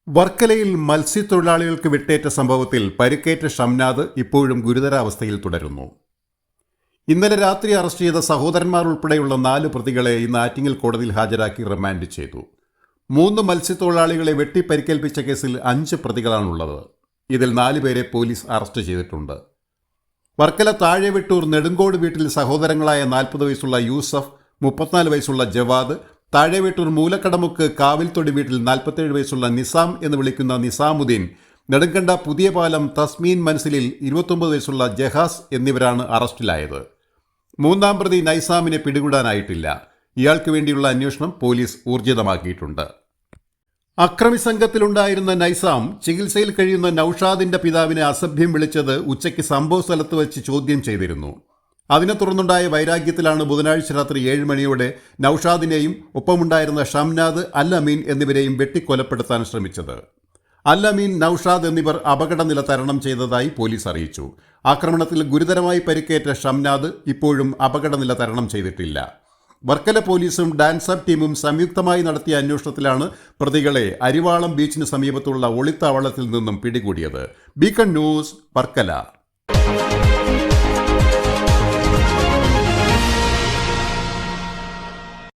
വർക്കലയിൽ മത്സ്യത്തൊഴിലാളികൾക്ക് വെട്ടേറ്റ സംഭവത്തിൽ പരിക്കേറ്റ ഷംനാദ് ഇപ്പോഴും ഗുരുതരാവസ്ഥയിൽ തുടരുന്നു. ഇന്നലെ രാത്രി അറസ്റ്റ് ചെയ്ത സഹോദരന്മാർ ഉൾപ്പെടെയുള്ള 4 പ്രതികളെ ഇന്ന് ആറ്റിങ്ങൽ കോടതിയിൽ ഹാജരാക്കി റിമാൻഡ് ചെയ്തു. 3 മത്സ്യത്തൊഴിലാളികളെ വെട്ടിപ്പരിക്കേൽപ്പിച്ച കേസിൽ 5 പ്രതികളാണുള്ളത്. ഇതിൽ 4 പേരെ പോലീസ് അറസ്റ്റ് ചെയ്തിട്ടുണ്ട്. വർക്കല താഴെവെട്ടൂർ നെടുങ്കോട് വീട്ടിൽ സഹോദരങ്ങളായ 40 വയസ്സുള്ള യൂസഫ്, 34 വയസ്സുള്ള ജവാദ്, താഴെവെട്ടൂർ മൂലക്കടമുക്ക് കാവിൽത്തൊടി വീട്ടിൽ 47 വയസ്സുള്ള നിസാം എന്ന് വിളിക്കുന്ന നിസാമുദ്ദീൻ, നെടുങ്കണ്ട പുതിയ പാലം തസ്മീൻ മൻസിലിൽ 29 വയസ്സുള്ള ജഹാസ് എന്നിവരാണ് അറസ്റ്റിലായത്. 3-ാം പ്രതി നൈസാമിനെ പിടികൂടാനായിട്ടില്ല. ഇയാൾക്ക് വേണ്ടിയുള്ള അന്വേഷണം പോലീസ് ഊർജിതമാക്കിയിട്ടുണ്ട്. അക്രമി സംഘത്തിലുണ്ടായിരുന്ന നൈസാം ചികിത്സയിൽ കഴിയുന്ന നൌഷാദിന്റെ പിതാവിനെ അസഭ്യം വിളിച്ചത് ഉച്ചയ്ക്ക് സംഭവ സ്ഥലത്ത് വെച്ച് ചോദ്യം ചെയ്തിരുന്നു. അതിനെ തുടർന്നുണ്ടായ വൈരാഗ്യത്തിലാണ് ബുധനാഴ്ച രാത്രി 7 മണിയോടെ നൌഷാദിനെയും ഒപ്പമുണ്ടായിരുന്ന ഷംനാദ്, അൽ അമീൻ എന്നിവരെയും വെട്ടിക്കൊലപ്പെടുത്താൻ ശ്രമിച്ചത്. അൽ അമീൻ, നൌഷാദ് എന്നിവർ അപകടനില തരണം ചെയ്തതായി പോലീസ് അറിയിച്ചു. ആക്രമണത്തിൽ ഗുരുതരമായി പരിക്കേറ്റ ഷംനാദ് ഇപ്പോഴും അപകടനില തരണം ചെയ്തിട്ടില്ല. വർക്കല പോലീസും ഡാൻസപ്പ് ടീമും സംയുക്തമായി നടത്തിയ അന്വേഷണത്തിലാണ് പ്രതികളെ അരിവാളം ബീച്ചിന് സമീപത്തുള്ള ഒളിത്താവളത്തിൽ നിന്നും പിടികൂടിയത്. Beacon news, Varkala.